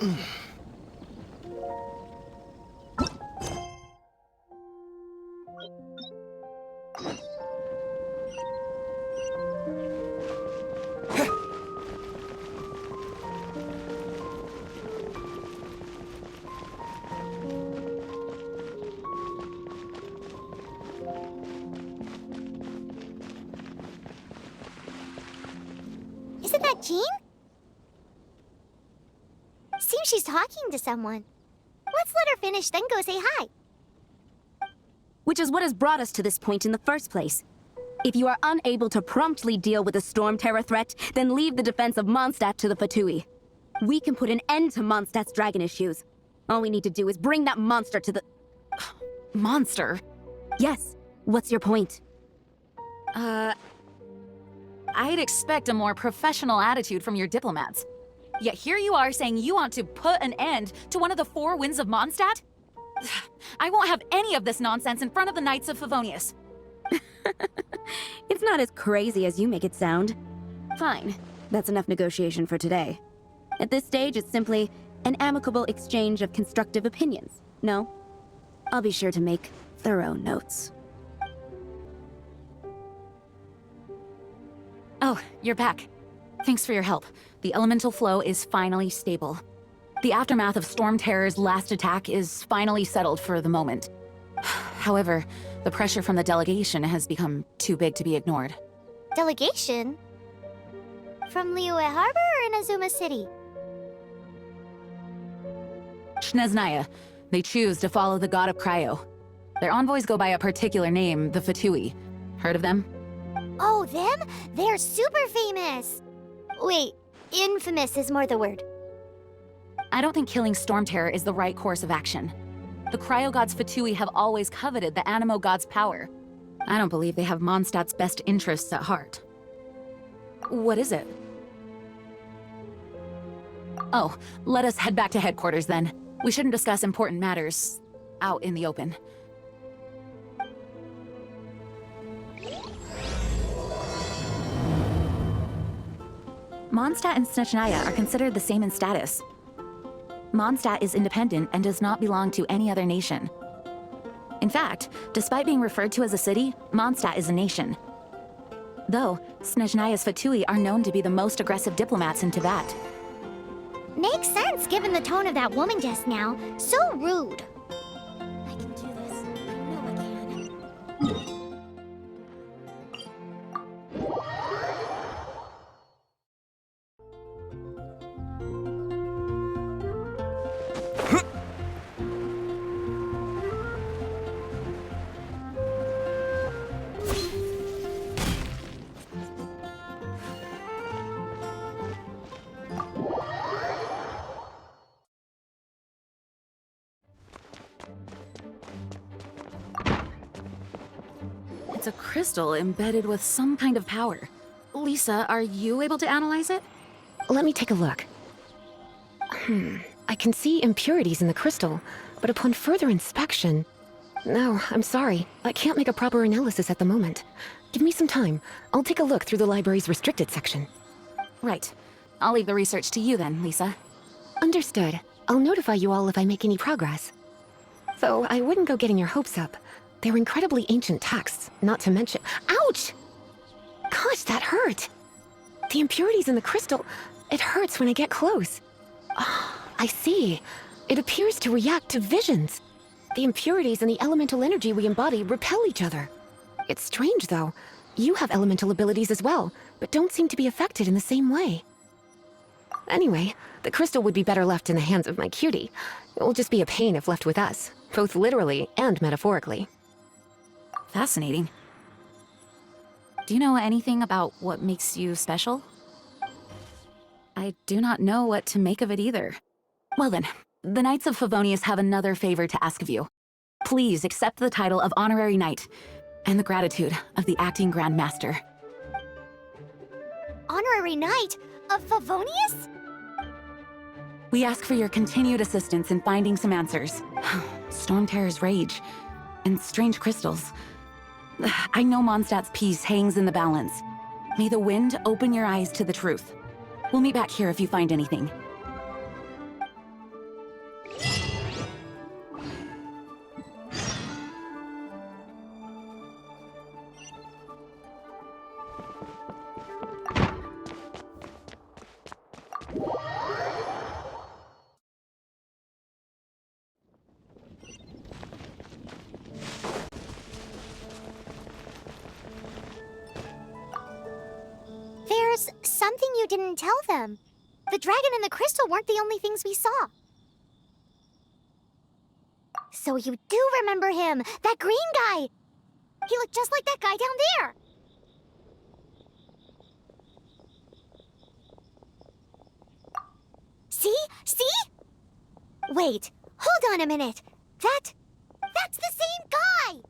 Isn't that Jean? Seems she's talking to someone. Let's let her finish, then go say hi. Which is what has brought us to this point in the first place. If you are unable to promptly deal with the Storm Terror threat, then leave the defense of Mondstadt to the Fatui. We can put an end to Mondstadt's dragon issues. All we need to do is bring that monster to the... Monster? Yes. What's your point? I'd expect a more professional attitude from your diplomats. Yet here you are saying you want to put an end to one of the four winds of Mondstadt? I won't have any of this nonsense in front of the Knights of Favonius. It's not as crazy as you make it sound. Fine. That's enough negotiation for today. At this stage, it's simply an amicable exchange of constructive opinions. No? I'll be sure to make thorough notes. Oh, you're back. Thanks for your help. The elemental flow is finally stable. The aftermath of Storm Terror's last attack is finally settled for the moment. However, the pressure from the delegation has become too big to be ignored. Delegation? From Liyue Harbor or Inazuma City? Snezhnaya. They choose to follow the god of Cryo. Their envoys go by a particular name, the Fatui. Heard of them? Oh, them? They're super famous! Wait, infamous is more the word. I don't think killing Storm Terror is the right course of action. The Cryo God's Fatui have always coveted the Animo God's power. I don't believe they have Mondstadt's best interests at heart. What is it? Oh, let us head back to headquarters then. We shouldn't discuss important matters out in the open. Mondstadt and Snezhnaya are considered the same in status. Mondstadt is independent and does not belong to any other nation. In fact, despite being referred to as a city, Mondstadt is a nation. Though, Snezhnaya's Fatui are known to be the most aggressive diplomats in Tibet. Makes sense given the tone of that woman just now. So rude. I can do this. I know I can. It's a crystal embedded with some kind of power. Lisa, are you able to analyze it? Let me take a look. I can see impurities in the crystal, but upon further inspection... No, I'm sorry. I can't make a proper analysis at the moment. Give me some time. I'll take a look through the library's restricted section. Right. I'll leave the research to you then, Lisa. Understood. I'll notify you all if I make any progress. Though I wouldn't go getting your hopes up. They're incredibly ancient texts, not to mention... Ouch! Gosh, that hurt! The impurities in the crystal... It hurts when I get close. Oh, I see. It appears to react to visions. The impurities and the elemental energy we embody repel each other. It's strange, though. You have elemental abilities as well, but don't seem to be affected in the same way. Anyway, the crystal would be better left in the hands of my cutie. It will just be a pain if left with us, both literally and metaphorically. Fascinating. Do you know anything about what makes you special? I do not know what to make of it either. Well then, the Knights of Favonius have another favor to ask of you. Please accept the title of Honorary Knight, and the gratitude of the Acting Grand Master. Honorary Knight of Favonius? We ask for your continued assistance in finding some answers. Storm Terror's rage, and strange crystals. I know Mondstadt's peace hangs in the balance. May the wind open your eyes to the truth. We'll meet back here if you find anything. you didn't tell them? The dragon and the crystal weren't the only things we saw. So you do remember him, that green guy! He looked just like that guy down there! See? See? Wait, hold on a minute. That's the same guy!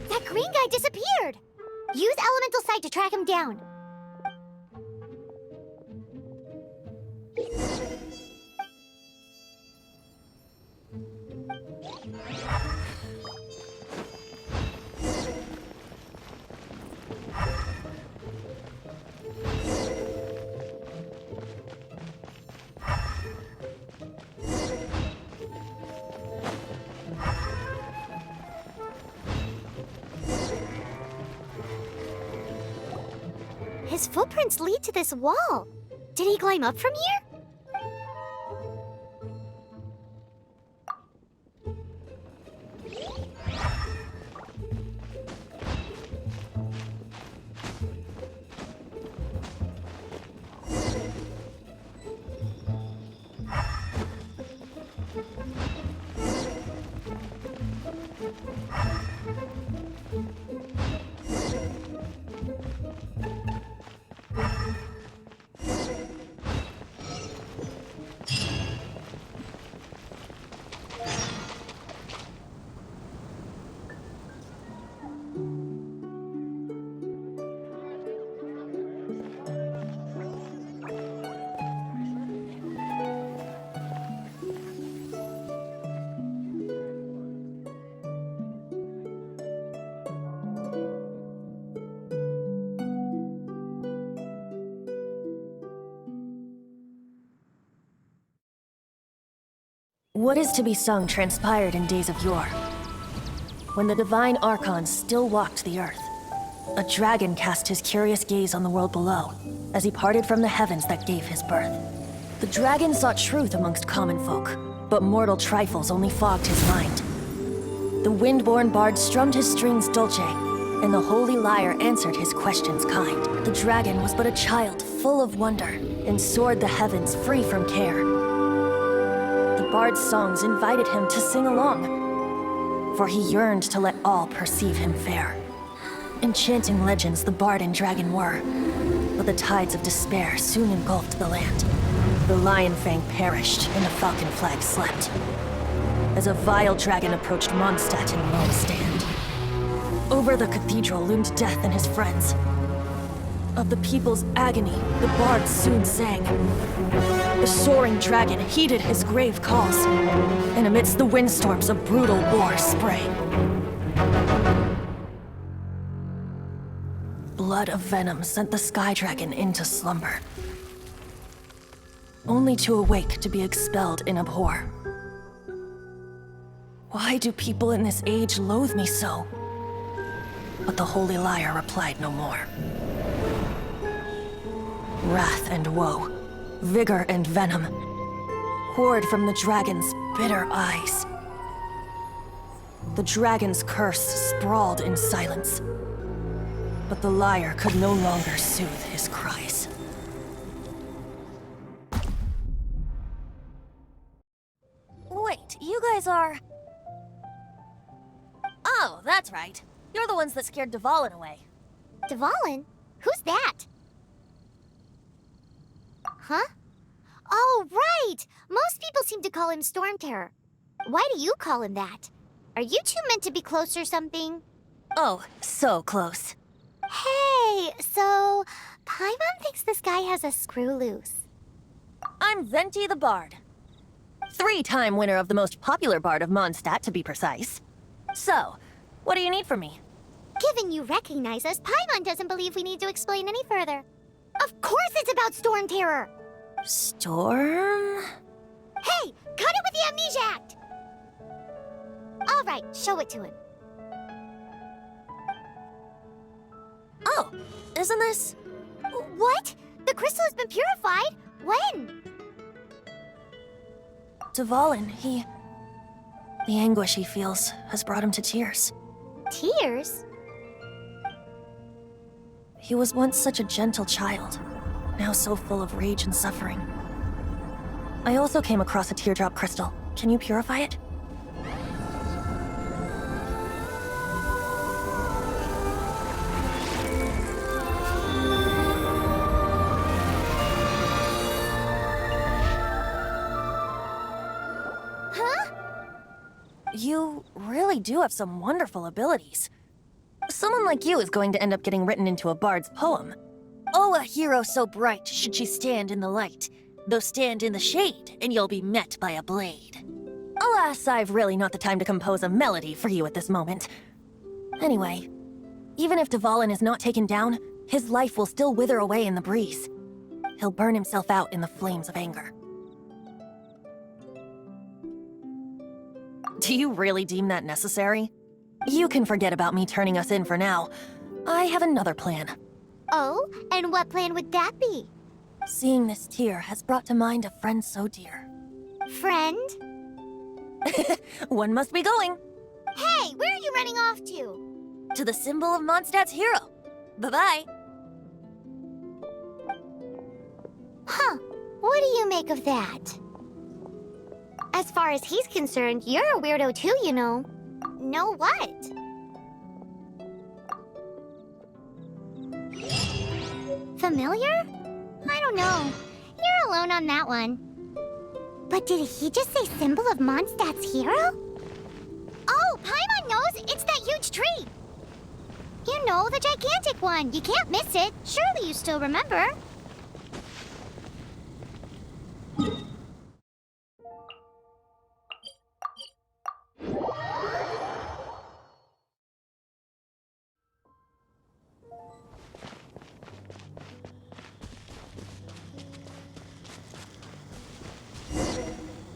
That green guy disappeared! Use elemental sight to track him down. His footprints lead to this wall. Did he climb up from here? What is to be sung transpired in days of yore, when the divine Archon still walked the earth. A dragon cast his curious gaze on the world below, as he parted from the heavens that gave his birth. The dragon sought truth amongst common folk, but mortal trifles only fogged his mind. The wind-born bard strummed his strings dolce, and the holy lyre answered his questions kind. The dragon was but a child full of wonder, and soared the heavens free from care. The bard's songs invited him to sing along, for he yearned to let all perceive him fair. Enchanting legends the bard and dragon were, but the tides of despair soon engulfed the land. The lion fang perished, and the falcon flag slept, as a vile dragon approached Mondstadt in lone stand. Over the cathedral loomed death and his friends. Of the people's agony, the bard soon sang. The soaring dragon heeded his grave calls, and amidst the windstorms a brutal war sprang. Blood of venom sent the sky dragon into slumber, only to awake to be expelled in abhor. Why do people in this age loathe me so? But the holy lyre replied no more. Wrath and woe, vigor and venom, poured from the dragon's bitter eyes. The dragon's curse sprawled in silence, but the lyre could no longer soothe his cries. Wait, you guys are... Oh, that's right. You're the ones that scared Dvalin away. Dvalin? Who's that? Huh? Oh, right! Most people seem to call him Storm Terror. Why do you call him that? Are you two meant to be close or something? Oh, so close. Hey, so Paimon thinks this guy has a screw loose. I'm Venti the Bard. 3-time winner of the most popular bard of Mondstadt, to be precise. So, what do you need from me? Given you recognize us, Paimon doesn't believe we need to explain any further. Of course it's about Storm Terror! Storm? Hey, cut it with the Amnesia Act! Alright, show it to him. Oh, isn't this... What? The crystal has been purified? When? Dvalin, the anguish he feels has brought him to tears. Tears? He was once such a gentle child, now so full of rage and suffering. I also came across a teardrop crystal. Can you purify it? You really do have some wonderful abilities. Someone like you is going to end up getting written into a bard's poem. Oh, a hero so bright should she stand in the light, though stand in the shade, and you'll be met by a blade. Alas, I've really not the time to compose a melody for you at this moment. Anyway, even if Dvalin is not taken down, his life will still wither away in the breeze. He'll burn himself out in the flames of anger. Do you really deem that necessary? You can forget about me turning us in for now. I have another plan. Oh, and what plan would that be? Seeing this tear has brought to mind a friend so dear. Friend? One must be going. Hey, where are you running off to? To the symbol of Mondstadt's hero. Bye-bye. Huh, what do you make of that? As far as he's concerned, you're a weirdo too, you know. Know what? Familiar? I don't know. You're alone on that one. But did he just say symbol of Mondstadt's hero? Oh, Paimon knows! It's that huge tree! You know, the gigantic one. You can't miss it. Surely you still remember.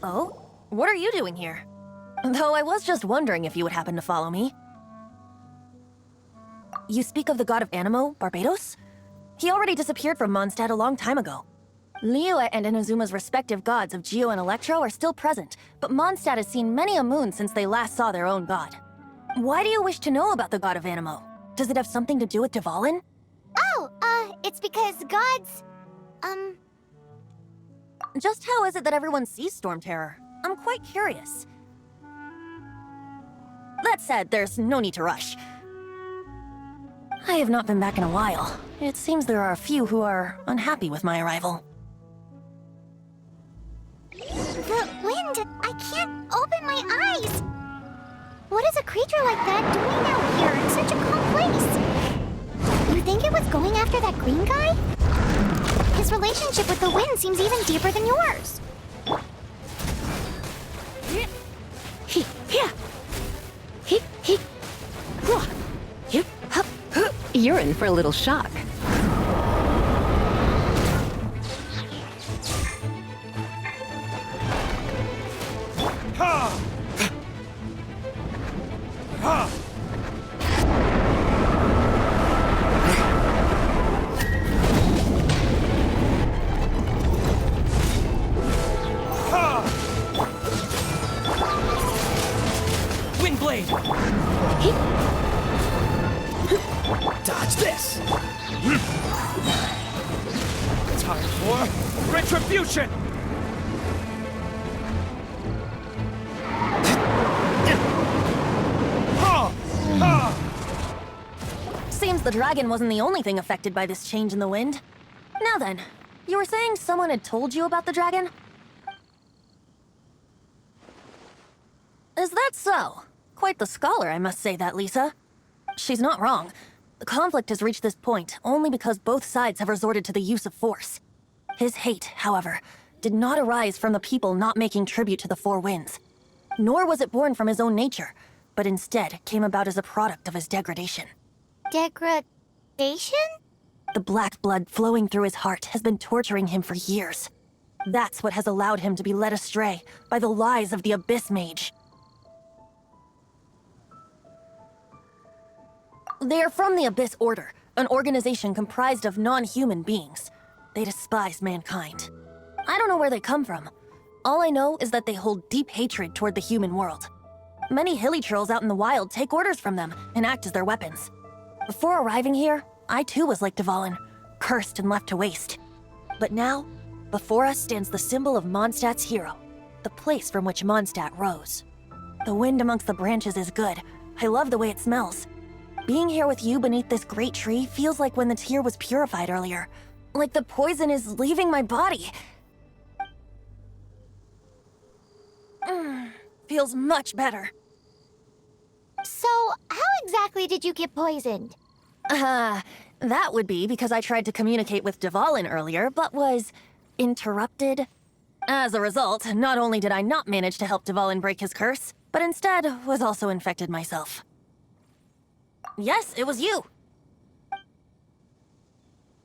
Oh? What are you doing here? Though I was just wondering if you would happen to follow me. You speak of the god of Animo, Barbados? He already disappeared from Mondstadt a long time ago. Liyue and Inazuma's respective gods of Geo and Electro are still present, but Mondstadt has seen many a moon since they last saw their own god. Why do you wish to know about the god of Animo? Does it have something to do with Dvalin? Oh, it's because gods... Just how is it that everyone sees Storm Terror? I'm quite curious. That said, there's no need to rush. I have not been back in a while. It seems there are a few who are unhappy with my arrival. The wind! I can't open my eyes! What is a creature like that doing out here in such a calm place? You think it was going after that green guy? His relationship with the wind seems even deeper than yours. You're in for a little shock. Windblade! Dodge this! Time for retribution! Seems the dragon wasn't the only thing affected by this change in the wind. Now then, you were saying someone had told you about the dragon? Is that so? Quite the scholar, I must say that, Lisa. She's not wrong. The conflict has reached this point only because both sides have resorted to the use of force. His hate, however, did not arise from the people not making tribute to the Four Winds. Nor was it born from his own nature, but instead came about as a product of his degradation. Degradation? The black blood flowing through his heart has been torturing him for years. That's what has allowed him to be led astray by the lies of the Abyss Mage. They are from the Abyss Order, an organization comprised of non-human beings. They despise mankind. I don't know where they come from, All I know is that they hold deep hatred toward the human world. Many hilly trolls out in the wild take orders from them and act as their weapons. Before arriving here, I too was like Dvalin, cursed and left to waste. But now, before us stands the symbol of Mondstadt's hero, the place from which Mondstadt rose. The wind amongst the branches is good. I love the way it smells. Being here with you beneath this great tree feels like when the tear was purified earlier. Like the poison is leaving my body. Feels much better. So, how exactly did you get poisoned? That would be because I tried to communicate with Dvalin earlier, but was interrupted. As a result, not only did I not manage to help Dvalin break his curse, but instead was also infected myself. Yes, it was you.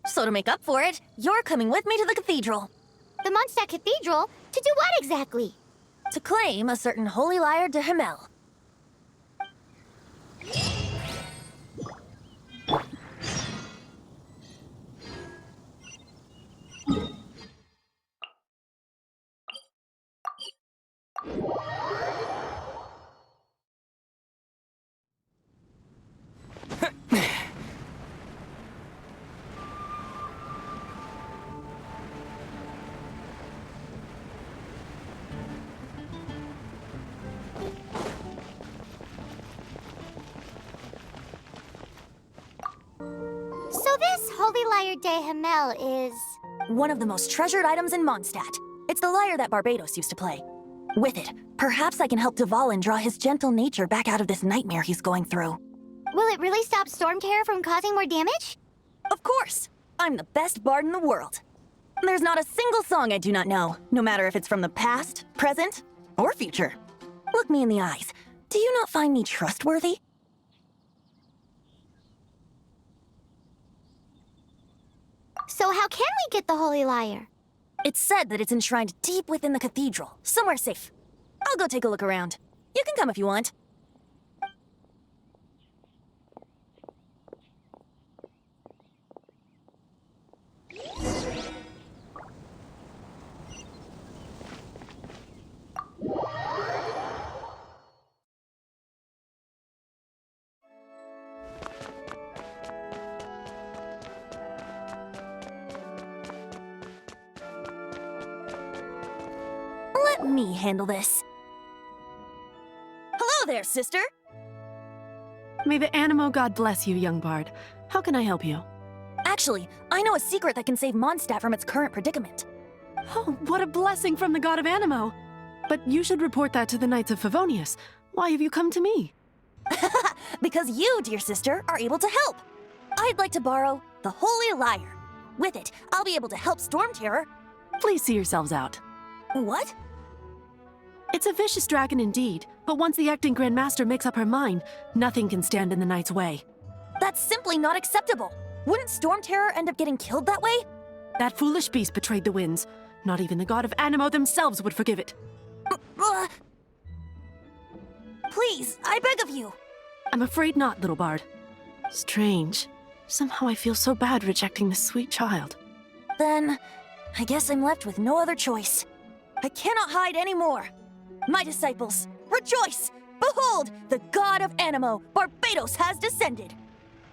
So to make up for it, you're coming with me to the cathedral. The Mondstadt Cathedral? To do what exactly? To claim a certain holy lyre de Himmel. So this Holy Lyre de Himmel is... One of the most treasured items in Mondstadt. It's the lyre that Barbados used to play. With it, perhaps I can help Dvalin draw his gentle nature back out of this nightmare he's going through. Will it really stop Storm Terror from causing more damage? Of course! I'm the best bard in the world. There's not a single song I do not know, no matter if it's from the past, present, or future. Look me in the eyes. Do you not find me trustworthy? So how can we get the Holy Lyre? It's said that it's enshrined deep within the cathedral, somewhere safe. I'll go take a look around. You can come if you want. Let me handle this. Hello there, sister! May the Animo God bless you, young bard. How can I help you? Actually, I know a secret that can save Mondstadt from its current predicament. Oh, what a blessing from the god of Animo! But you should report that to the Knights of Favonius. Why have you come to me? Because you, dear sister, are able to help. I'd like to borrow the Holy Lyre. With it, I'll be able to help Storm Terror. Please see yourselves out. What? It's a vicious dragon indeed, but once the acting Grand Master makes up her mind, nothing can stand in the Knight's way. That's simply not acceptable. Wouldn't Storm Terror end up getting killed that way? That foolish beast betrayed the winds. Not even the god of Animo themselves would forgive it. Please, I beg of you. I'm afraid not, little bard. Strange. Somehow I feel so bad rejecting this sweet child. Then, I guess I'm left with no other choice. I cannot hide anymore. My disciples, rejoice! Behold, the god of Animo, Barbados, has descended.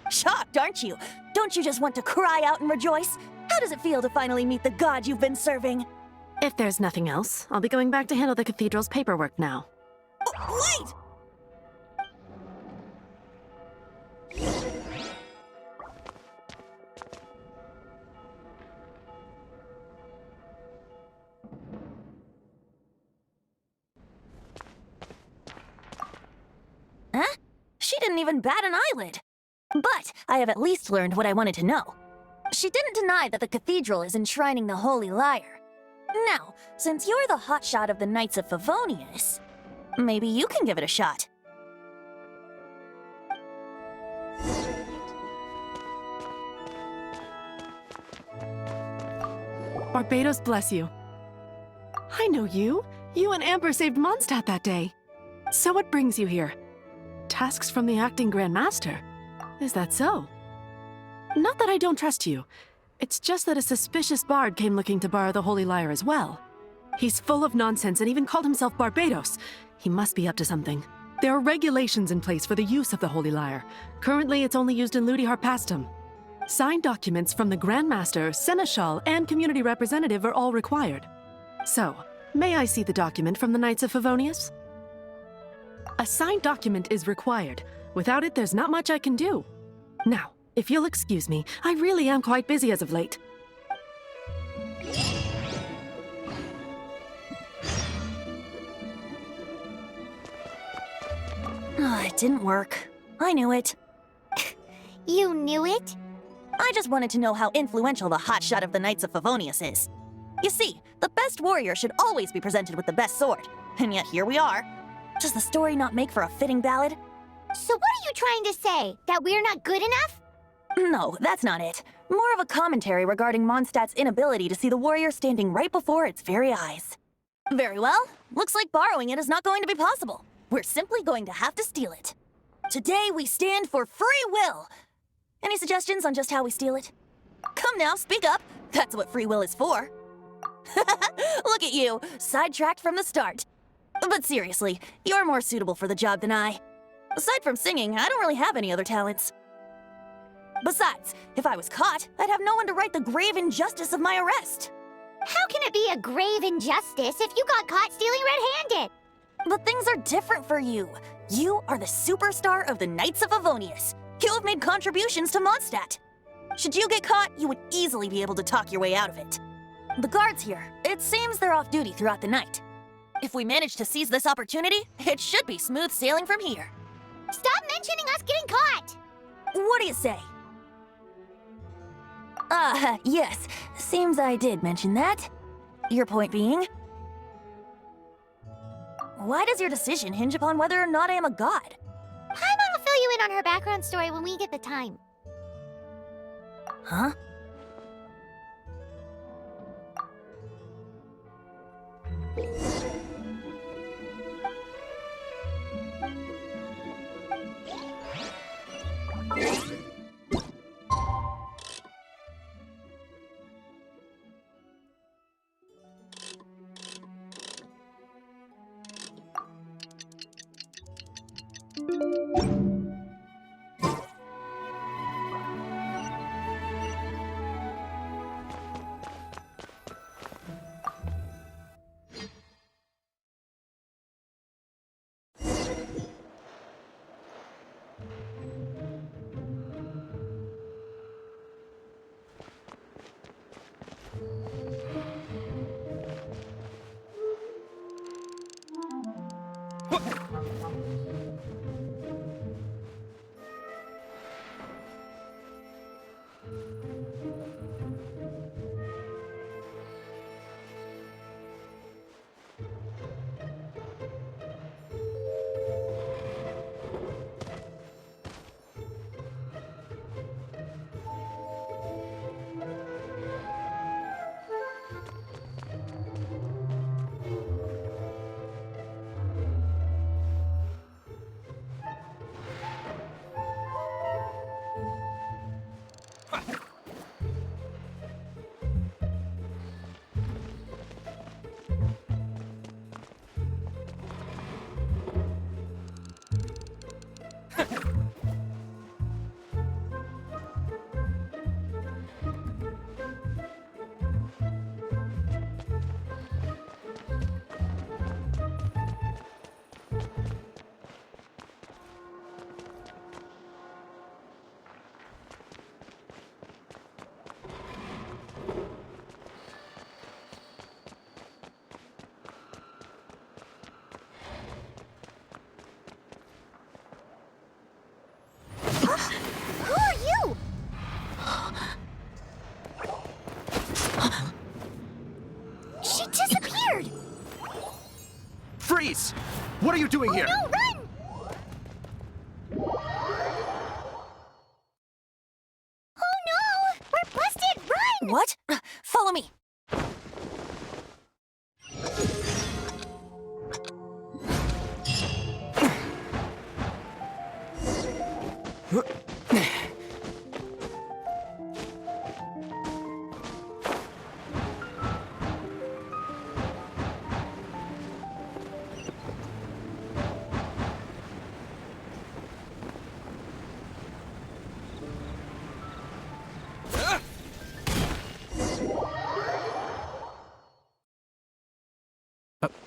Shocked, aren't you? Don't you just want to cry out and rejoice? How does it feel to finally meet the god you've been serving? If there's nothing else, I'll be going back to handle the cathedral's paperwork now. Wait! Huh? She didn't even bat an eyelid. But I have at least learned what I wanted to know. She didn't deny that the cathedral is enshrining the Holy Lyre. Now, since you're the hotshot of the Knights of Favonius, maybe you can give it a shot. Barbados bless you. I know you. You and Amber saved Mondstadt that day. So what brings you here? Tasks from the acting Grand Master. Is that so? Not that I don't trust you. It's just that a suspicious bard came looking to borrow the Holy Lyre as well. He's full of nonsense and even called himself Barbados. He must be up to something. There are regulations in place for the use of the Holy Lyre. Currently, it's only used in Ludi Harpastum. Signed documents from the Grand Master, Seneschal, and Community Representative are all required. So, may I see the document from the Knights of Favonius? A signed document is required. Without it, there's not much I can do. Now, if you'll excuse me, I really am quite busy as of late. It didn't work. I knew it. You knew it? I just wanted to know how influential the hotshot of the Knights of Favonius is. You see, the best warrior should always be presented with the best sword. And yet here we are. Does the story not make for a fitting ballad? So what are you trying to say? That we're not good enough? No, that's not it. More of a commentary regarding Mondstadt's inability to see the warrior standing right before its very eyes. Very well. Looks like borrowing it is not going to be possible. We're simply going to have to steal it. Today we stand for free will. Any suggestions on just how we steal it? Come now, speak up. That's what free will is for. Look at you, sidetracked from the start. But seriously, you're more suitable for the job than I. Aside from singing, I don't really have any other talents. Besides, if I was caught, I'd have no one to right the grave injustice of my arrest. How can it be a grave injustice if you got caught stealing red-handed? But things are different for you. You are the superstar of the Knights of Favonius. You have made contributions to Mondstadt. Should you get caught, you would easily be able to talk your way out of it. The guards here, it seems they're off duty throughout the night. If we manage to seize this opportunity, it should be smooth sailing from here. Stop mentioning us getting caught! What do you say? Yes. Seems I did mention that. Your point being? Why does your decision hinge upon whether or not I am a god? Paimon will fill you in on her background story when we get the time. Huh? Who are you? She disappeared! Freeze! What are you doing here? No, run! Oh no! We're busted! Run! What? Follow me.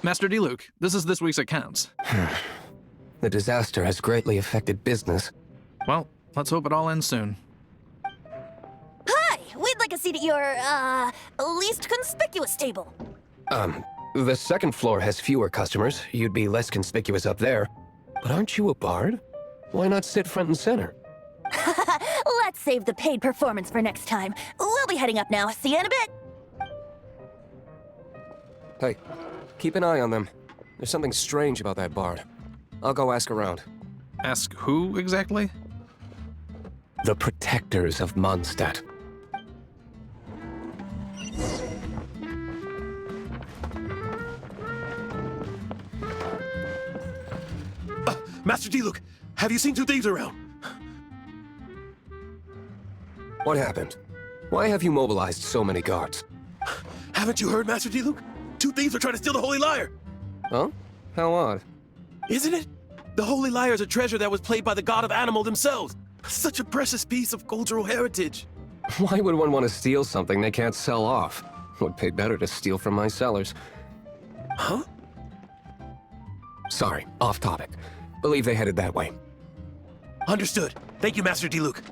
Master D-Luke, this is this week's accounts. The disaster has greatly affected business. Well, let's hope it all ends soon. Hi! We'd like a seat at your, least conspicuous table. The second floor has fewer customers. You'd be less conspicuous up there. But aren't you a bard? Why not sit front and center? Let's save the paid performance for next time. We'll be heading up now. See you in a bit. Hey, keep an eye on them. There's something strange about that bard. I'll go ask around. Ask who exactly? The protectors of Mondstadt. Master D-Luke, have you seen two thieves around? What happened? Why have you mobilized so many guards? Haven't you heard, Master D-Luke? Two thieves are trying to steal the Holy Lyre! Huh? How odd. Isn't it? The Holy Lyre is a treasure that was played by the god of animal themselves. Such a precious piece of cultural heritage. Why would one want to steal something they can't sell off? Would pay better to steal from my sellers. Huh? Sorry, off topic. Believe they headed that way. Understood. Thank you, Master D-Luke.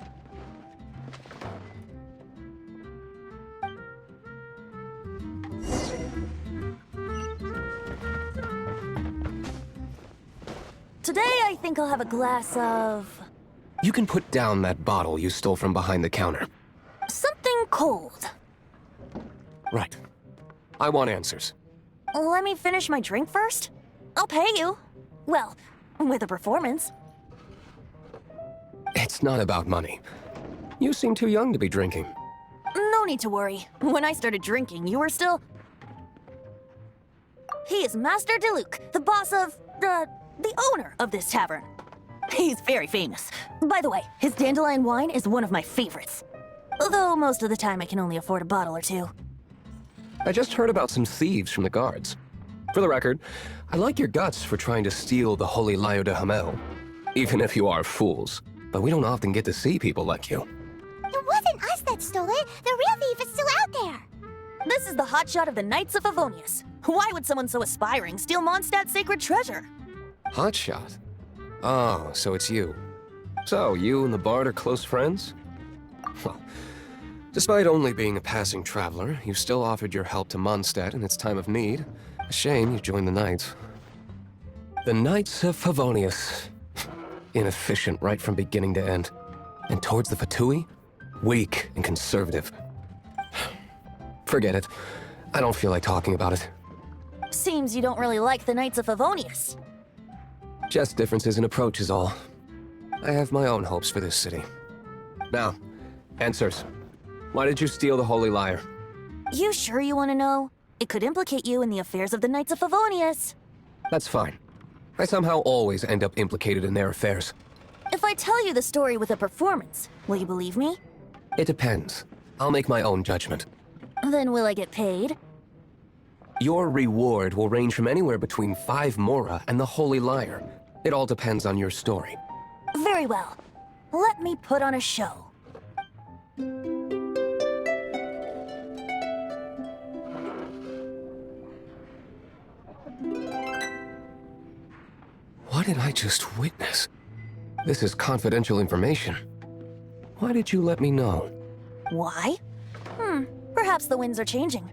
Today, I think I'll have a glass of... You can put down that bottle you stole from behind the counter. something cold. Right. I want answers. Let me finish my drink first. I'll pay you. Well, with a performance. It's not about money. You seem too young to be drinking. No need to worry. When I started drinking, you were still... He is Master D-Luke, the boss of... the owner of this tavern. He's very famous. By the way, his dandelion wine is one of my favorites. Although most of the time I can only afford a bottle or two. I just heard about some thieves from the guards. For the record, I like your guts for trying to steal the Holy Lyre de Hamel. Even if you are fools. But we don't often get to see people like you. It wasn't us that stole it. The real thief is still out there. This is the hotshot of the Knights of Favonius. Why would someone so aspiring steal Mondstadt's sacred treasure? Hotshot? Oh, so it's you. So, you and the bard are close friends? Well, despite only being a passing traveler, you still offered your help to Mondstadt in its time of need. A shame you joined the Knights. The Knights of Favonius. Inefficient right from beginning to end. And towards the Fatui, weak and conservative. Forget it. I don't feel like talking about it. Seems you don't really like the Knights of Favonius. Just differences in approach is all. I have my own hopes for this city. Now, answers. Why did you steal the Holy Lyre? You sure you want to know? It could implicate you in the affairs of the Knights of Favonius. That's fine. I somehow always end up implicated in their affairs. If I tell you the story with a performance, will you believe me? It depends. I'll make my own judgment. Then will I get paid? Your reward will range from anywhere between 5 mora and the Holy Lyre. It all depends on your story. Very well. Let me put on a show. What did I just witness? This is confidential information. Why did you let me know? Why? Perhaps the winds are changing.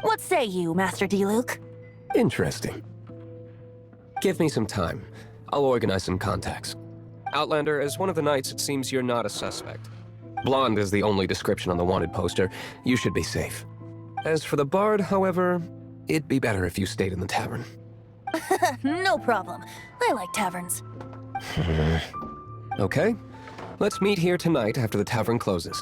What say you, Master D-Luke? Interesting. Give me some time. I'll organize some contacts. Outlander, as one of the knights, it seems you're not a suspect. Blonde is the only description on the wanted poster. You should be safe. As for the bard, however, it'd be better if you stayed in the tavern. No problem. I like taverns. Okay. Let's meet here tonight after the tavern closes.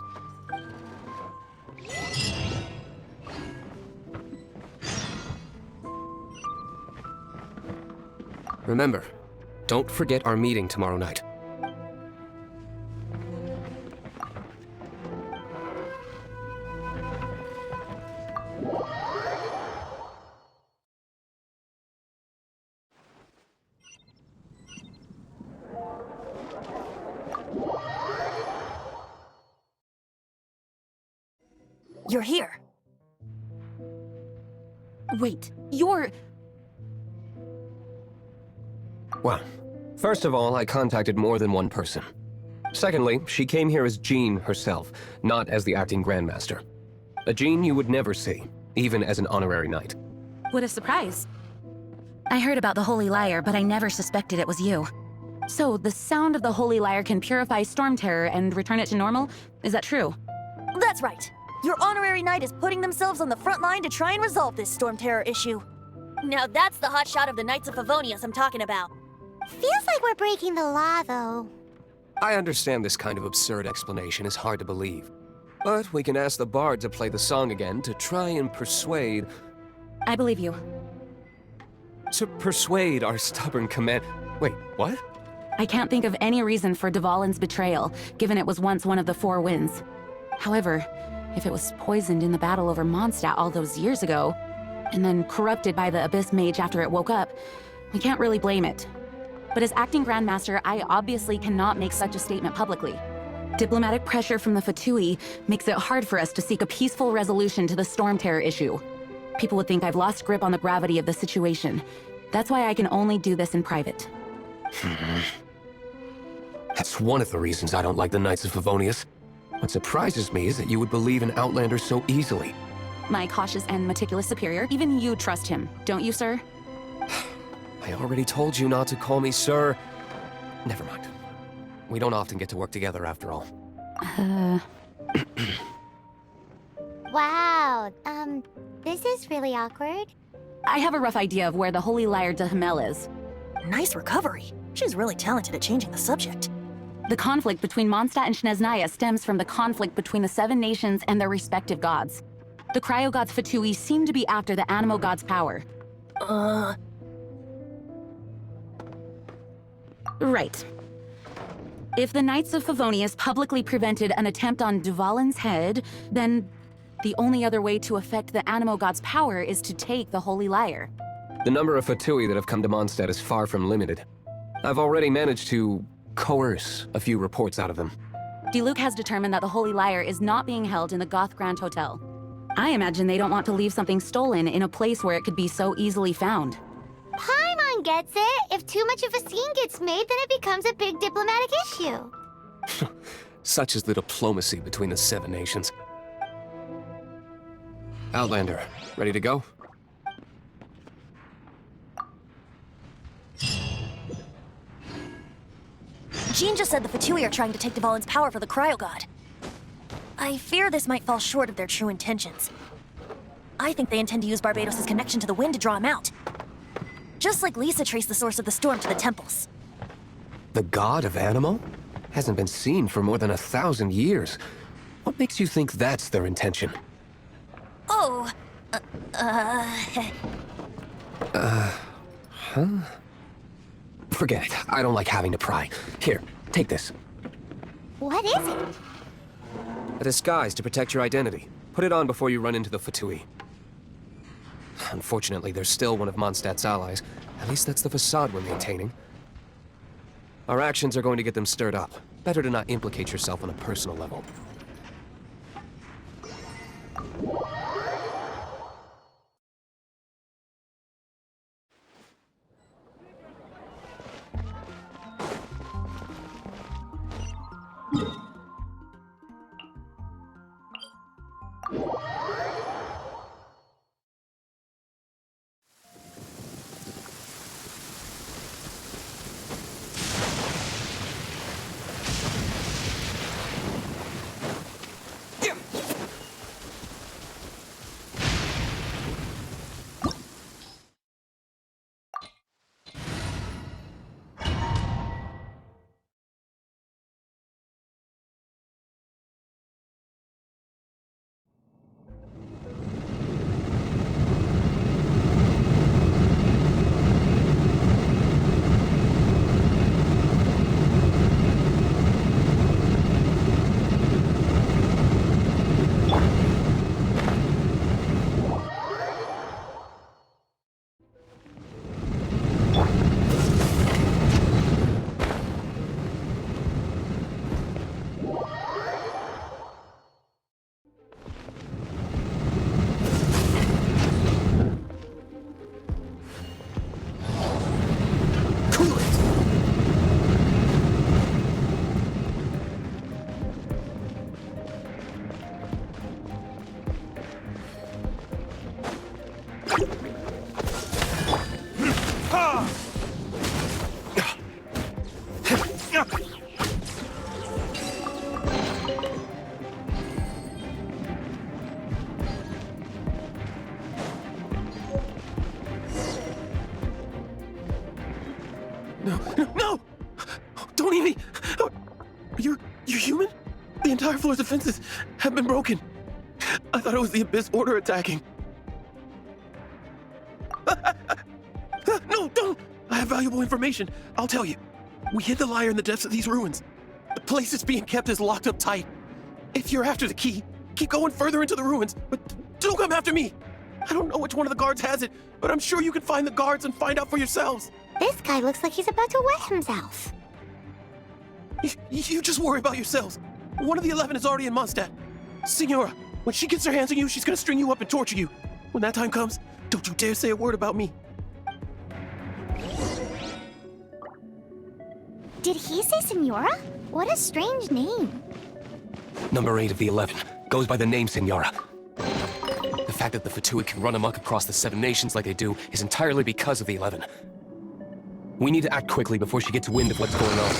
Remember, don't forget our meeting tomorrow night. You're here. Wait, you're... Well, first of all, I contacted more than one person. Secondly, she came here as Jean herself, not as the acting Grandmaster. A Jean you would never see, even as an honorary knight. What a surprise. I heard about the Holy Lyre, but I never suspected it was you. So, the sound of the Holy Lyre can purify Storm Terror and return it to normal? Is that true? That's right. Your honorary knight is putting themselves on the front line to try and resolve this Storm Terror issue. Now that's the hotshot of the Knights of Favonius I'm talking about. Feels like we're breaking the law, though. I understand this kind of absurd explanation is hard to believe. But we can ask the bard to play the song again to try and persuade... I believe you. To persuade our stubborn command... Wait, what? I can't think of any reason for Dvalin's betrayal, given it was once one of the Four Winds. However, if it was poisoned in the battle over Mondstadt all those years ago, and then corrupted by the Abyss Mage after it woke up, we can't really blame it. But as acting Grandmaster, I obviously cannot make such a statement publicly. Diplomatic pressure from the Fatui makes it hard for us to seek a peaceful resolution to the Storm Terror issue. People would think I've lost grip on the gravity of the situation. That's why I can only do this in private. That's one of the reasons I don't like the Knights of Favonius. What surprises me is that you would believe in Outlander so easily. My cautious and meticulous superior, even you trust him, don't you, sir? I already told you not to call me sir. Never mind. We don't often get to work together after all. Wow, this is really awkward. I have a rough idea of where the Holy Lyre de Hamel is. Nice recovery. She's really talented at changing the subject. The conflict between Mondstadt and Snezhnaya stems from the conflict between the Seven Nations and their respective gods. The cryo-gods Fatui seem to be after the Animo god's power. Right. If the Knights of Favonius publicly prevented an attempt on Dvalin's head, then the only other way to affect the Animo god's power is to take the Holy Lyre. The number of Fatui that have come to Mondstadt is far from limited. I've already managed to coerce a few reports out of them. Diluc has determined that the Holy Lyre is not being held in the Goth Grand Hotel. I imagine they don't want to leave something stolen in a place where it could be so easily found. Paimon gets it. If too much of a scene gets made, then it becomes a big diplomatic issue. Such is the diplomacy between the Seven Nations. Outlander, ready to go? Jean just said the Fatui are trying to take Dvalin's power for the Cryo God. I fear this might fall short of their true intentions. I think they intend to use Barbados' connection to the wind to draw him out. Just like Lisa traced the source of the storm to the temples. The god of Animo? Hasn't been seen for more than 1,000 years. What makes you think that's their intention? Oh, Forget it. I don't like having to pry. Here, take this. What is it? A disguise to protect your identity. Put it on before you run into the Fatui. Unfortunately, they're still one of Mondstadt's allies. At least that's the facade we're maintaining. Our actions are going to get them stirred up. Better to not implicate yourself on a personal level. Don't eat me! Oh, you're human? The entire floor's defenses have been broken. I thought it was the Abyss Order attacking. No, don't! I have valuable information. I'll tell you. We hid the lyre in the depths of these ruins. The place it's being kept is locked up tight. If you're after the key, keep going further into the ruins, but don't come after me. I don't know which one of the guards has it, but I'm sure you can find the guards and find out for yourselves. This guy looks like he's about to wet himself. You just worry about yourselves. One of the 11 is already in Mondstadt. Signora, when she gets her hands on you, she's gonna string you up and torture you. When that time comes, don't you dare say a word about me. Did he say Senora? What a strange name. Number 8 of the 11 goes by the name Senora. The fact that the Fatui can run amok across the 7 nations like they do is entirely because of the 11. We need to act quickly before she gets wind of what's going on.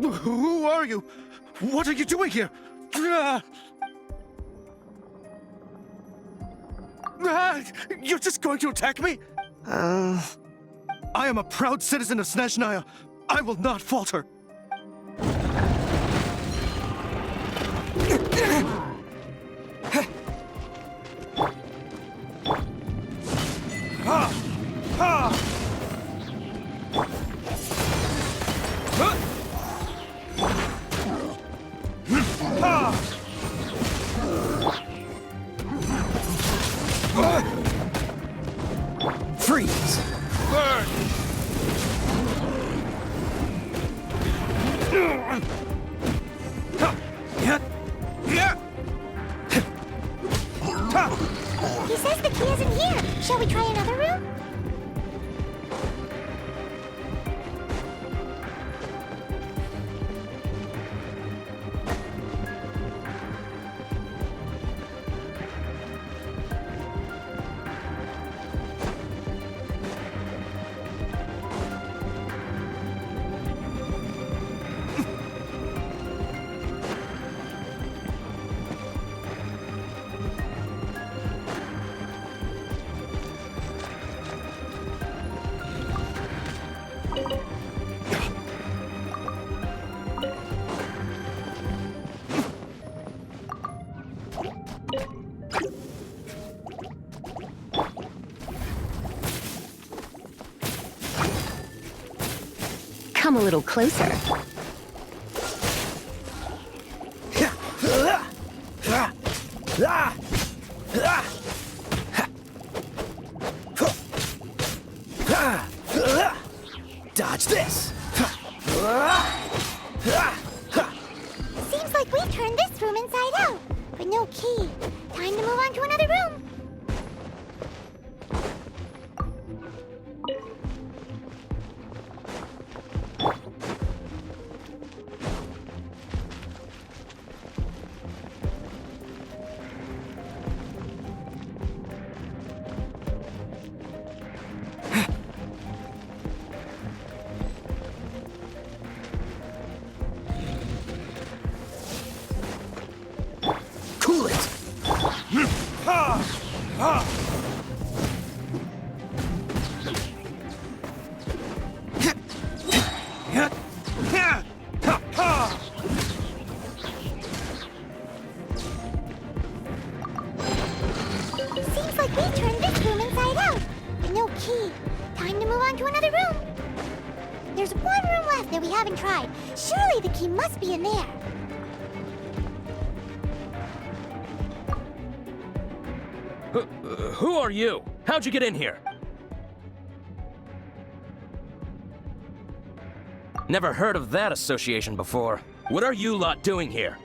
Who are you? What are you doing here? You're just going to attack me? I am a proud citizen of Snezhnaya. I will not falter. Freeze! Burn! He says the key isn't here. Shall we try another room? Come a little closer. Dodge this! Seems like we've turned this room inside out, but no key. Time to move on to another room. Cool it! Seems like we've turned this room inside out, but no key. Time to move on to another room. There's one room left that we haven't tried. Surely the key must be in there. Who are you? How'd you get in here? Never heard of that association before. What are you lot doing here?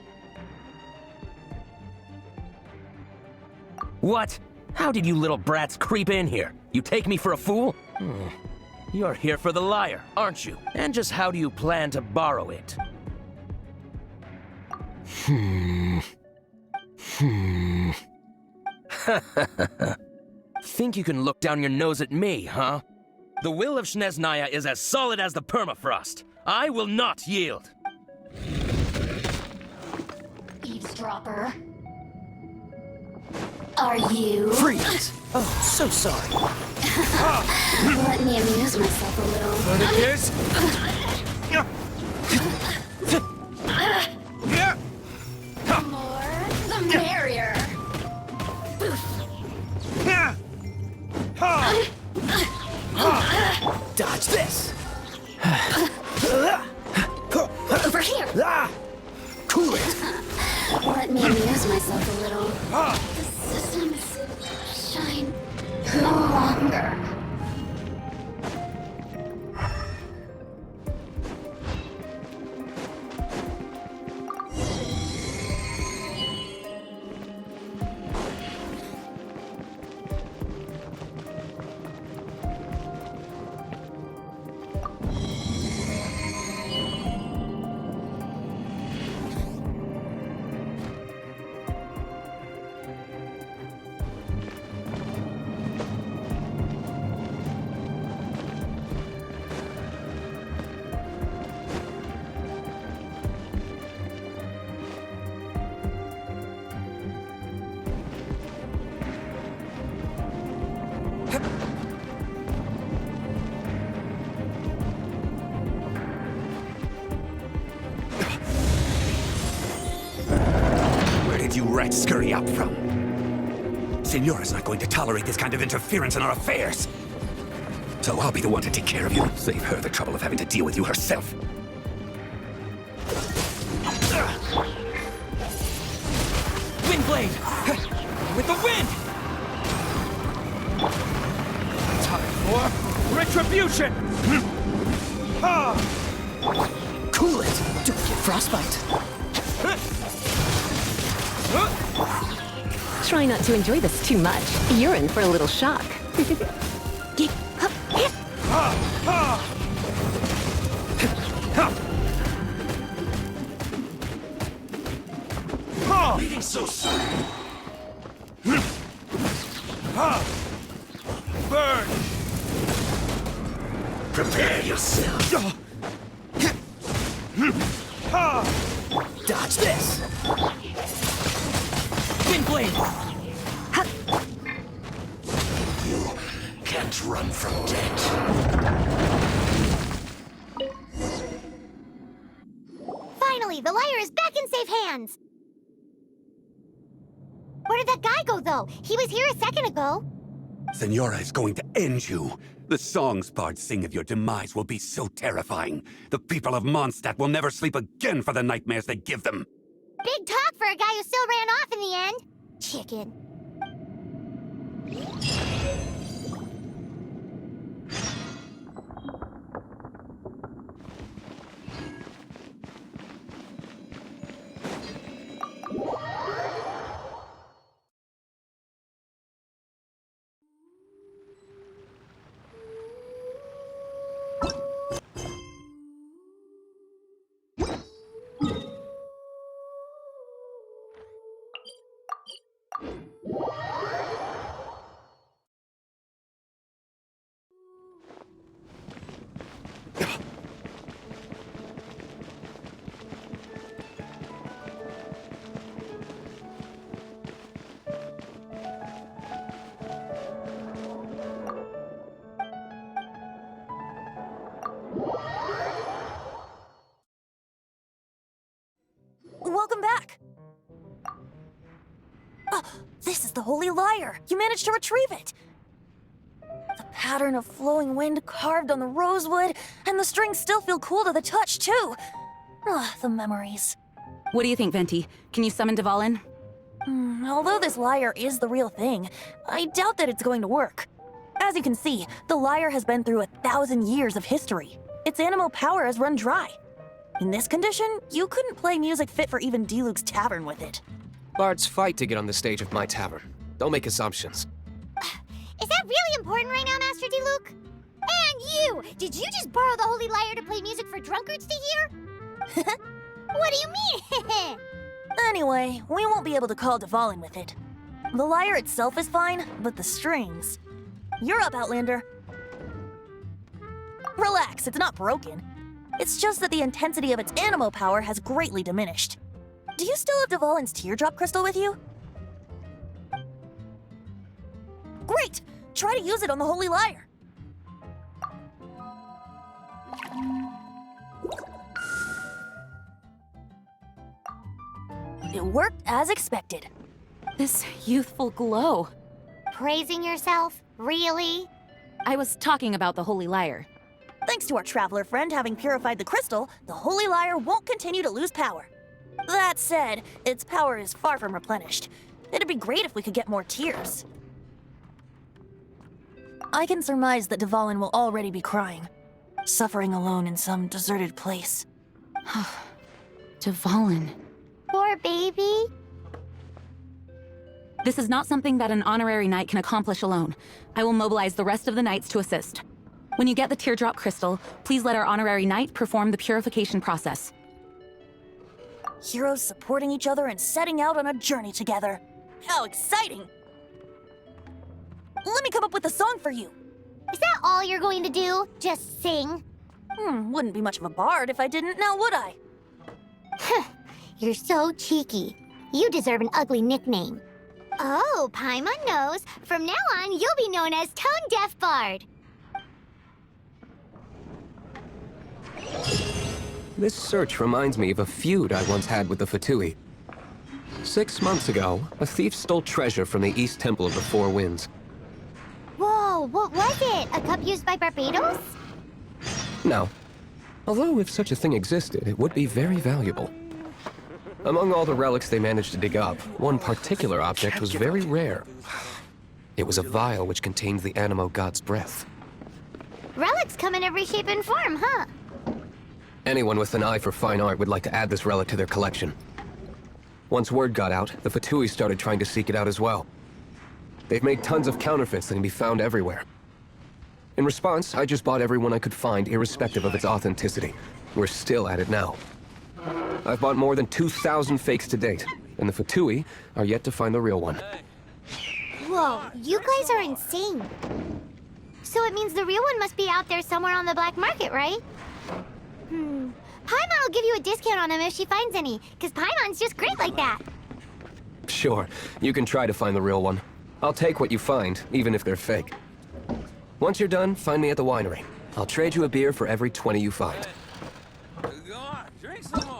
What? How did you little brats creep in here? You take me for a fool? You're here for the lyre, aren't you? And just how do you plan to borrow it? Think you can look down your nose at me, huh? The will of Snezhnaya is as solid as the permafrost. I will not yield. Eavesdropper. Are you? Freeze! Oh, so sorry. Let me amuse myself a little. The more, the merrier. Dodge this! Over here. Cool it! Let me amuse myself a little. The systems shine no longer. You rats scurry out from? Senora's not going to tolerate this kind of interference in our affairs. So I'll be the one to take care of you. Save her the trouble of having to deal with you herself. Windblade! With the wind! Time for retribution! Cool it! Don't get frostbite! Try not to enjoy this too much. You're in for a little shock. Leaving so soon. Burn! Prepare yourself. Dodge this! Windblade! You can't run from death. Finally, the lyre is back in safe hands. Where did that guy go, though? He was here a second ago. Senora is going to end you. The songs bards sing of your demise will be so terrifying. The people of Mondstadt will never sleep again for the nightmares they give them. Big talk for a guy who still ran off in the end. Chicken. Welcome back. Oh, this is the Holy Lyre. You managed to retrieve it. The pattern of flowing wind carved on the rosewood, and the strings still feel cool to the touch, too. Ah, the memories. What do you think, Venti? Can you summon Dvalin? Although this lyre is the real thing, I doubt that it's going to work. As you can see, the lyre has been through 1,000 years of history. Its animal power has run dry. In this condition, you couldn't play music fit for even Diluc's tavern with it. Bards fight to get on the stage of my tavern. Don't make assumptions. Is that really important right now, Master D-Luke? And you! Did you just borrow the Holy Lyre to play music for drunkards to hear? What do you mean? Anyway, we won't be able to call Dvalin with it. The lyre itself is fine, but the strings... You're up, Outlander. Relax, it's not broken. It's just that the intensity of its animo power has greatly diminished. Do you still have Dvalin's teardrop crystal with you? Great! Try to use it on the Holy Lyre. It worked as expected. This youthful glow. Praising yourself? Really? I was talking about the Holy Lyre. Thanks to our traveler friend having purified the crystal, the Holy Lyre won't continue to lose power. That said, its power is far from replenished. It'd be great if we could get more tears. I can surmise that Dvalin will already be crying, suffering alone in some deserted place. Dvalin. Poor baby. This is not something that an honorary knight can accomplish alone. I will mobilize the rest of the knights to assist. When you get the teardrop crystal, please let our honorary knight perform the purification process. Heroes supporting each other and setting out on a journey together. How exciting! Let me come up with a song for you. Is that all you're going to do? Just sing? Wouldn't be much of a bard if I didn't, now would I? You're so cheeky. You deserve an ugly nickname. Oh, Paimon knows. From now on, you'll be known as Tone Deaf Bard. This search reminds me of a feud I once had with the Fatui. 6 months ago, a thief stole treasure from the East Temple of the Four Winds. Whoa, what was it? A cup used by Barbados? No. Although if such a thing existed, it would be very valuable. Among all the relics they managed to dig up, one particular object was very rare. It was a vial which contained the Animo God's breath. Relics come in every shape and form, huh? Anyone with an eye for fine art would like to add this relic to their collection. Once word got out, the Fatui started trying to seek it out as well. They've made tons of counterfeits that can be found everywhere. In response, I just bought everyone I could find, irrespective of its authenticity. We're still at it now. I've bought more than 2,000 fakes to date, and the Fatui are yet to find the real one. Whoa, you guys are insane. So it means the real one must be out there somewhere on the black market, right? Paimon will give you a discount on them if she finds any, because Paimon's just great like that. Sure, you can try to find the real one. I'll take what you find, even if they're fake. Once you're done, find me at the winery. I'll trade you a beer for every 20 you find. Go on, drink some more.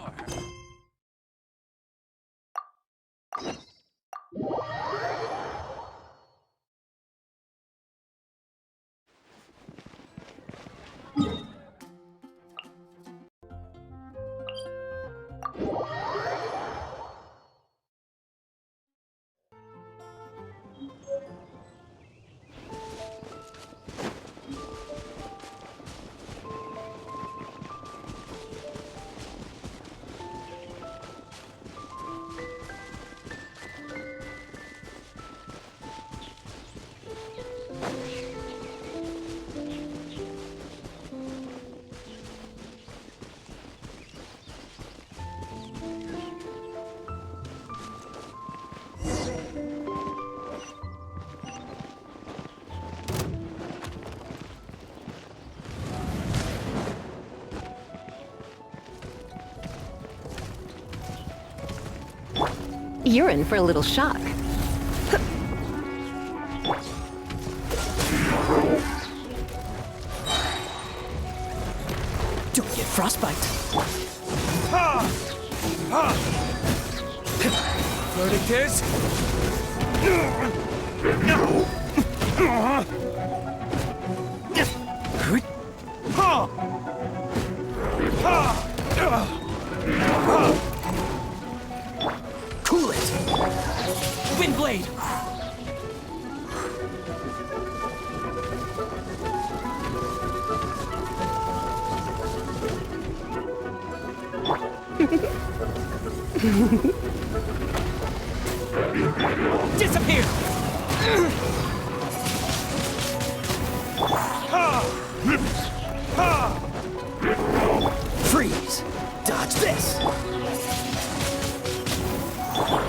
You're in for a little shock. Don't get frostbite. Verdict is... Cool it! Windblade! Disappear! Freeze! Dodge this!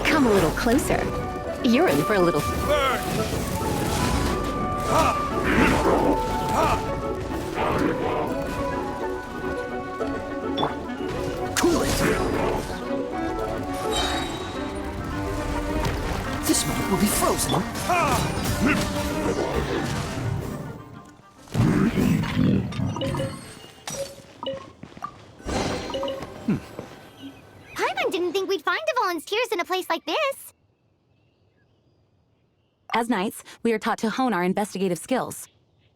Come a little closer. You're in for a little... Cool it! This moment will be frozen. Paimon didn't think we'd find the volunteers in a place like this. As knights, we are taught to hone our investigative skills.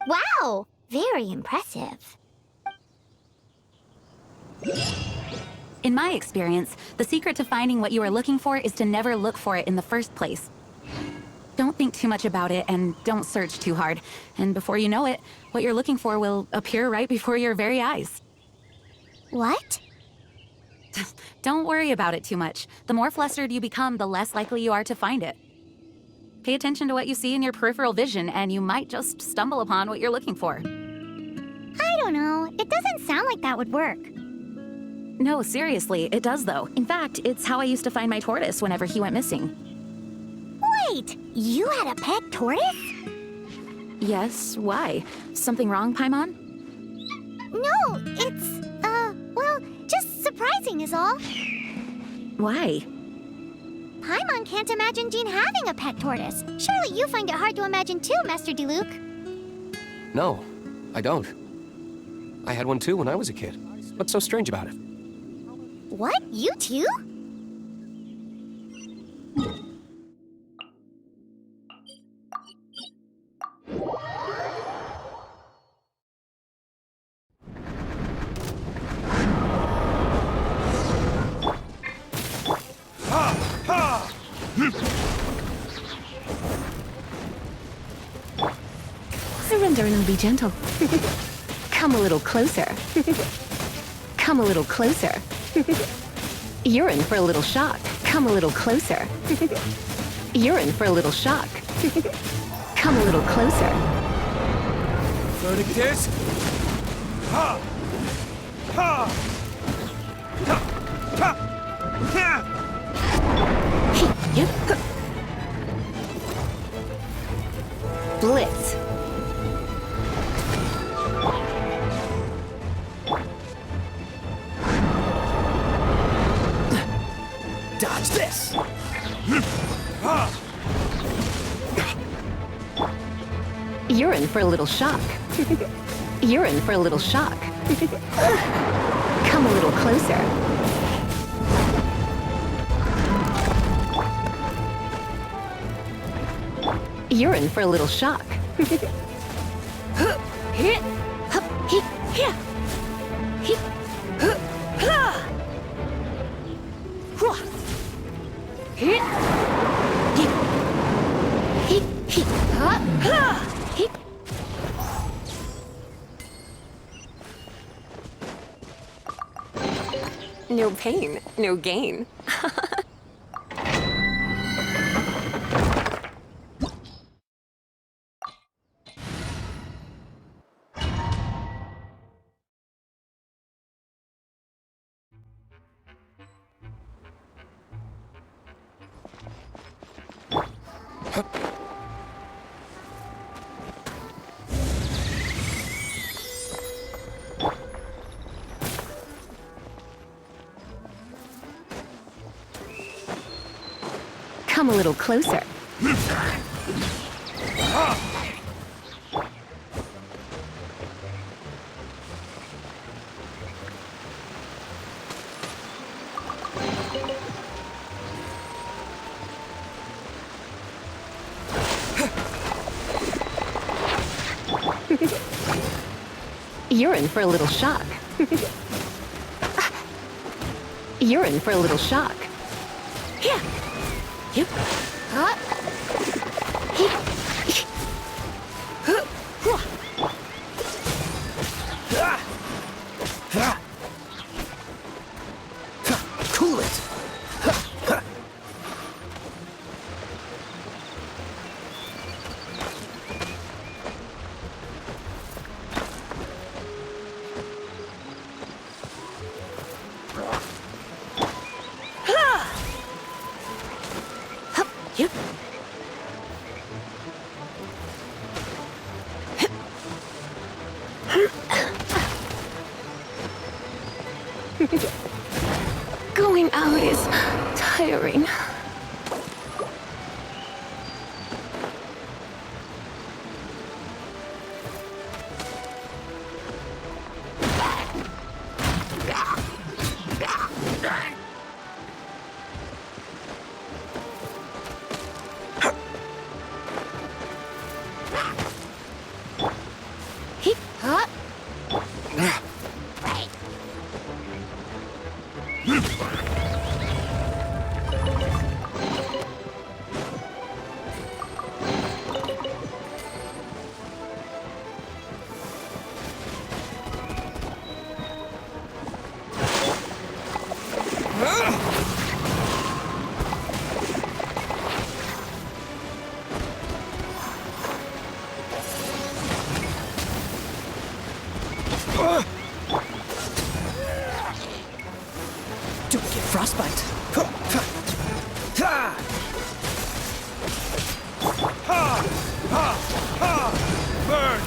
Wow, very impressive. In my experience, the secret to finding what you are looking for is to never look for it in the first place. Don't think too much about it and don't search too hard. And before you know it, what you're looking for will appear right before your very eyes. What? Don't worry about it too much. The more flustered you become, the less likely you are to find it. Pay attention to what you see in your peripheral vision, and you might just stumble upon what you're looking for. I don't know. It doesn't sound like that would work. No, seriously, it does though. In fact, it's how I used to find my tortoise whenever he went missing. Wait, you had a pet tortoise? Yes, why? Something wrong, Paimon? No, it's, well, just surprising is all. Why? Paimon can't imagine Jean having a pet tortoise. Surely you find it hard to imagine too, Master Diluc. No, I don't. I had one too when I was a kid. What's so strange about it? What? You too? Surrender and be gentle. Come a little closer. Come a little closer. You're in for a little shock. Come a little closer. You're in for a little shock. Come a little closer. Verdict is... Ha! Ha! Ha! Ha! Blitz. Dodge this! You're in for a little shock. You're in for a little shock. Come a little closer. You're in for a little shock. No pain, no gain. Come a little closer. You're in for a little shock. You're in for a little shock. Yeah. Yep. Cool it! Going out is tiring. Don't get frostbite. Burn!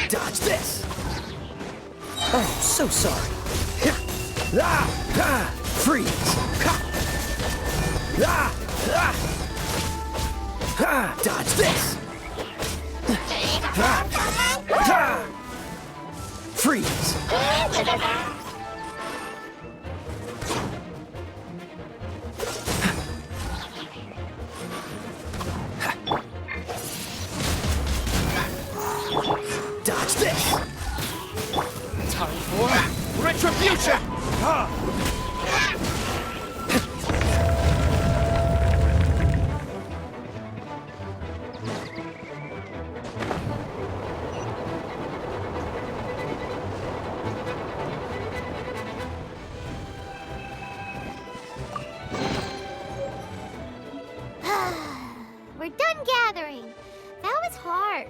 Dodge this! Oh, so sorry. Freeze! Dodge this! Freeze! Dodge this! Time for retribution! We're done gathering. That was hard.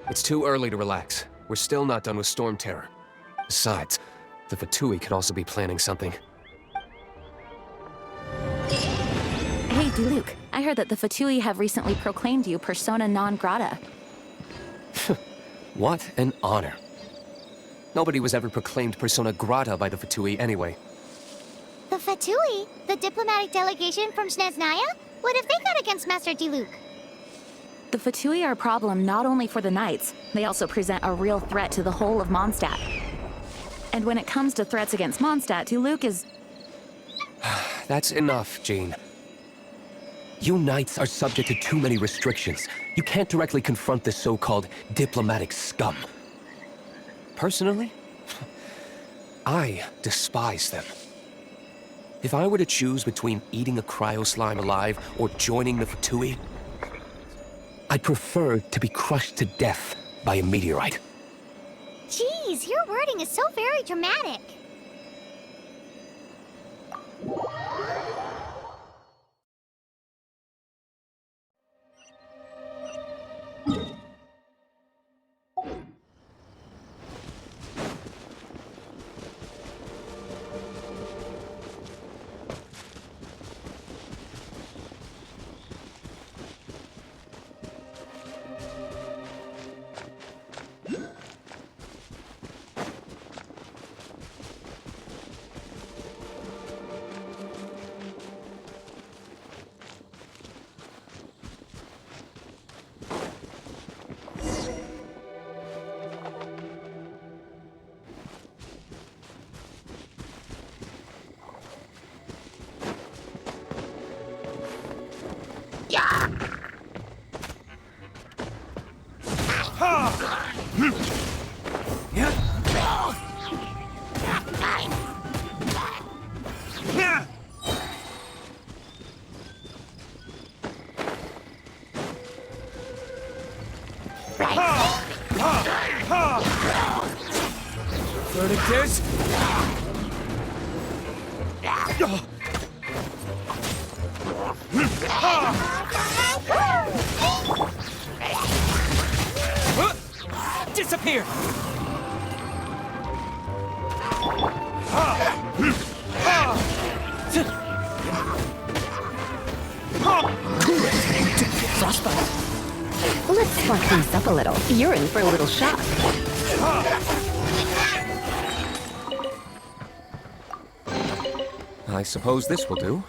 It's too early to relax. We're still not done with Storm Terror. Besides, the Fatui could also be planning something. Hey, Diluc, I heard that the Fatui have recently proclaimed you persona non grata. What an honor. Nobody was ever proclaimed persona grata by the Fatui anyway. The Fatui? The diplomatic delegation from Snezhnaya? What have they got against Master Diluc? The Fatui are a problem not only for the Knights, they also present a real threat to the whole of Mondstadt. And when it comes to threats against Mondstadt, Diluc is... That's enough, Jean. You Knights are subject to too many restrictions. You can't directly confront this so-called diplomatic scum. Personally, I despise them. If I were to choose between eating a cryo-slime alive or joining the Fatui, I'd prefer to be crushed to death by a meteorite. Jeez, your wording is so very dramatic. Verdict is... Disappear! Let's spark things up a little. You're in for a little shock. I suppose this will do.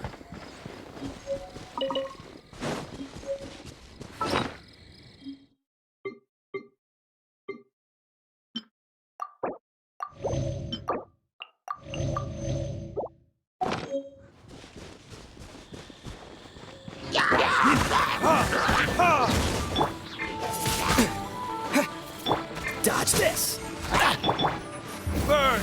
Dodge this! Burn!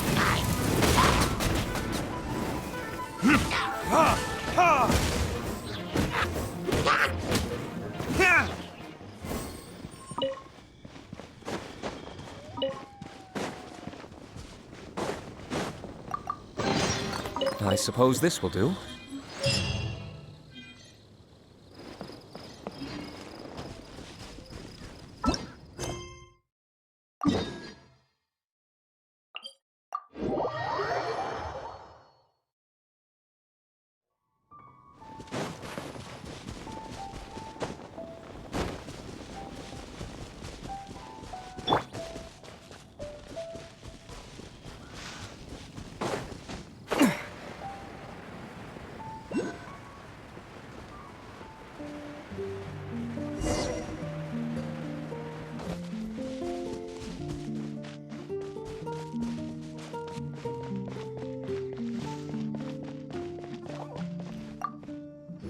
I suppose this will do.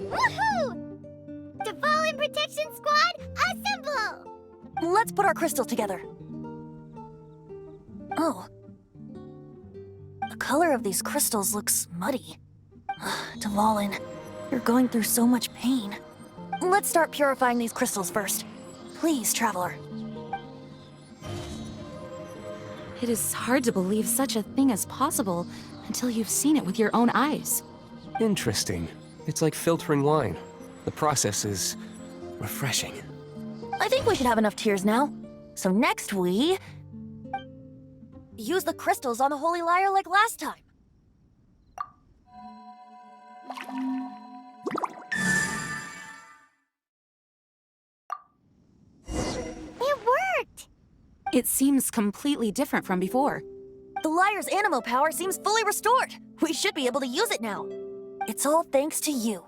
Woohoo! Devolin Protection Squad, assemble! Let's put our crystals together. Oh. The color of these crystals looks muddy. Devolin, you're going through so much pain. Let's start purifying these crystals first. Please, Traveler. It is hard to believe such a thing is possible until you've seen it with your own eyes. Interesting. It's like filtering wine. The process is refreshing. I think we should have enough tears now. So next we... use the crystals on the Holy Lyre like last time. It worked! It seems completely different from before. The Lyre's animo power seems fully restored. We should be able to use it now. It's all thanks to you.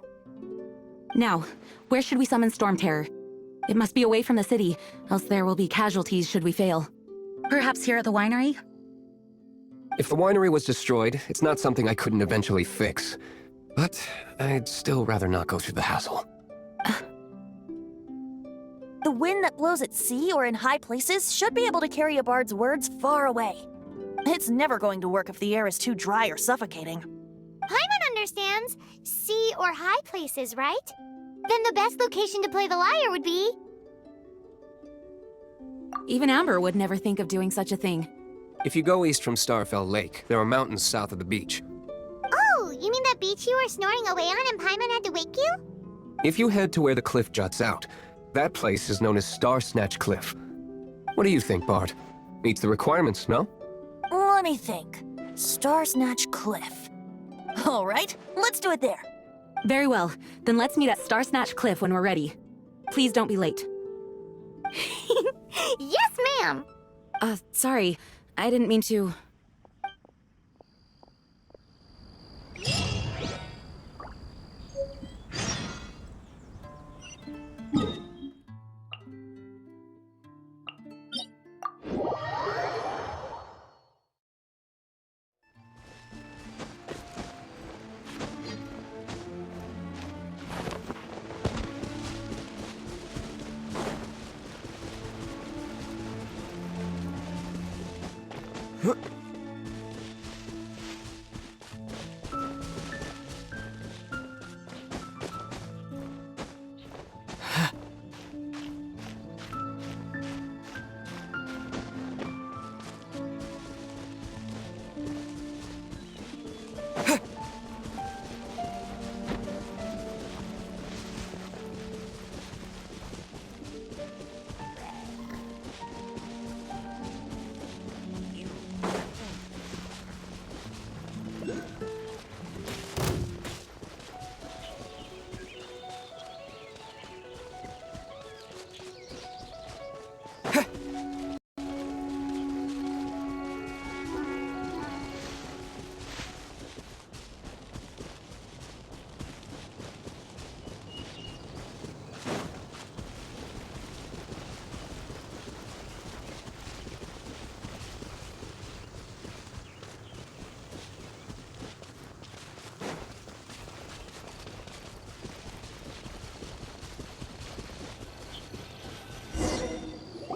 Now, where should we summon Storm Terror? It must be away from the city, else there will be casualties should we fail. Perhaps here at the winery? If the winery was destroyed, it's not something I couldn't eventually fix. But I'd still rather not go through the hassle. The wind that blows at sea or in high places should be able to carry a bard's words far away. It's never going to work if the air is too dry or suffocating. Paimon understands sea or high places, right? Then the best location to play the lyre would be... Even Amber would never think of doing such a thing. If you go east from Starfell Lake, there are mountains south of the beach. Oh, you mean that beach you were snoring away on and Paimon had to wake you? If you head to where the cliff juts out, that place is known as Star Snatch Cliff. What do you think, Bard? Meets the requirements, no? Let me think. Star Snatch Cliff. All right, let's do it there. Very well. Then let's meet at Star Snatch Cliff when we're ready. Please don't be late. Yes, ma'am! Sorry. I didn't mean to...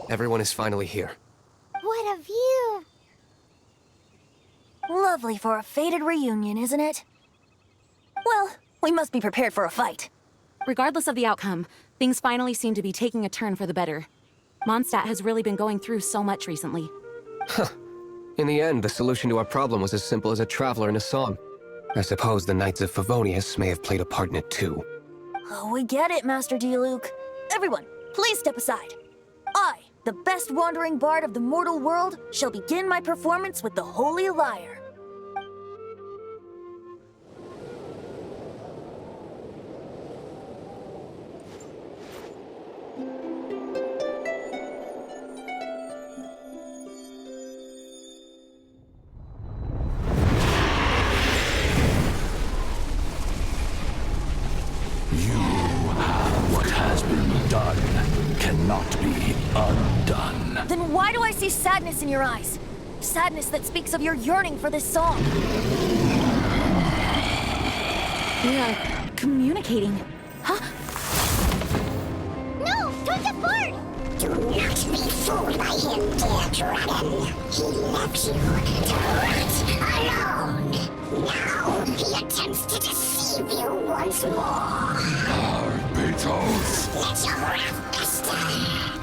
Everyone is finally here. What a view! Lovely for a fated reunion, isn't it? Well, we must be prepared for a fight. Regardless of the outcome, things finally seem to be taking a turn for the better. Mondstadt has really been going through so much recently. Huh. In the end, the solution to our problem was as simple as a traveler in a song. I suppose the Knights of Favonius may have played a part in it too. Oh, we get it, Master Diluc. Everyone, please step aside. I, the best wandering bard of the mortal world, shall begin my performance with the Holy Lyre. What has been done cannot be undone. Then why do I see sadness in your eyes? Sadness that speaks of your yearning for this song. We are communicating. Huh? No! Don't get bored! Do not be fooled by him, dear dragon. He left you to rot alone. Now he attempts to deceive you once more. Beatles! Let your wrath fester.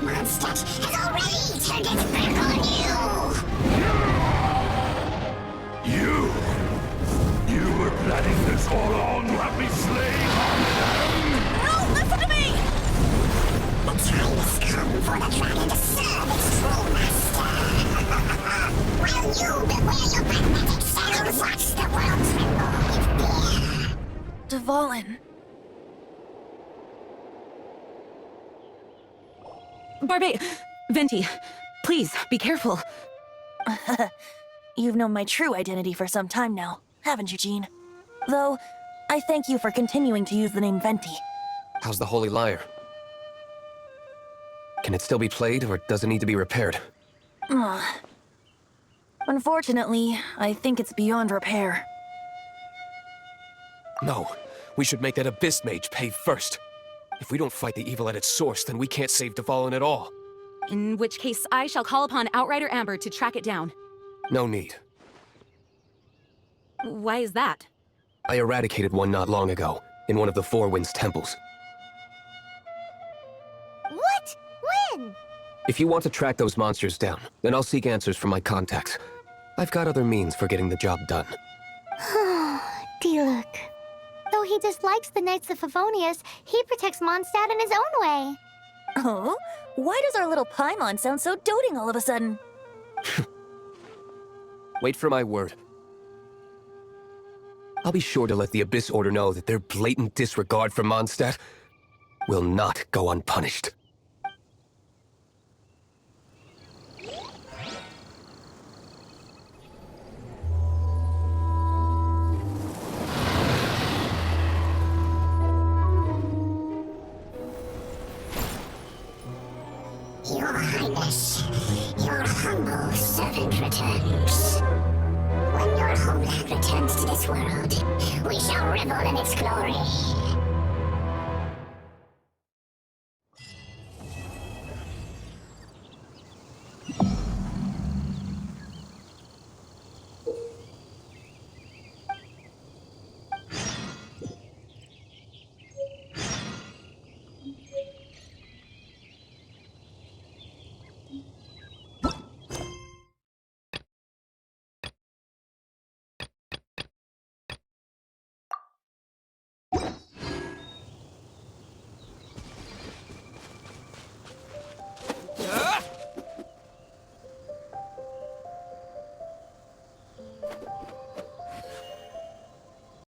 Mondstadt has already turned its back on You! You were planning this all along to have me slain! No, listen to me! The time has come for the dragon to serve its true master. While you beware your magnetic shadows, watch the world tremble with fear. Dvalin. Barbe, Venti, please, be careful. You've known my true identity for some time now, haven't you, Jean? Though, I thank you for continuing to use the name Venti. How's the Holy Lyre? Can it still be played, or does it need to be repaired? Unfortunately, I think it's beyond repair. No, we should make that Abyss Mage pay first. If we don't fight the evil at its source, then we can't save Dvalin at all. In which case, I shall call upon Outrider Amber to track it down. No need. Why is that? I eradicated one not long ago, in one of the Four Winds temples. What? When? If you want to track those monsters down, then I'll seek answers from my contacts. I've got other means for getting the job done. Diluc. Though he dislikes the Knights of Favonius, he protects Mondstadt in his own way. Oh? Why does our little Paimon sound so doting all of a sudden? Wait for my word. I'll be sure to let the Abyss Order know that their blatant disregard for Mondstadt will not go unpunished. Your Highness, your humble servant returns. When your homeland returns to this world, we shall revel in its glory.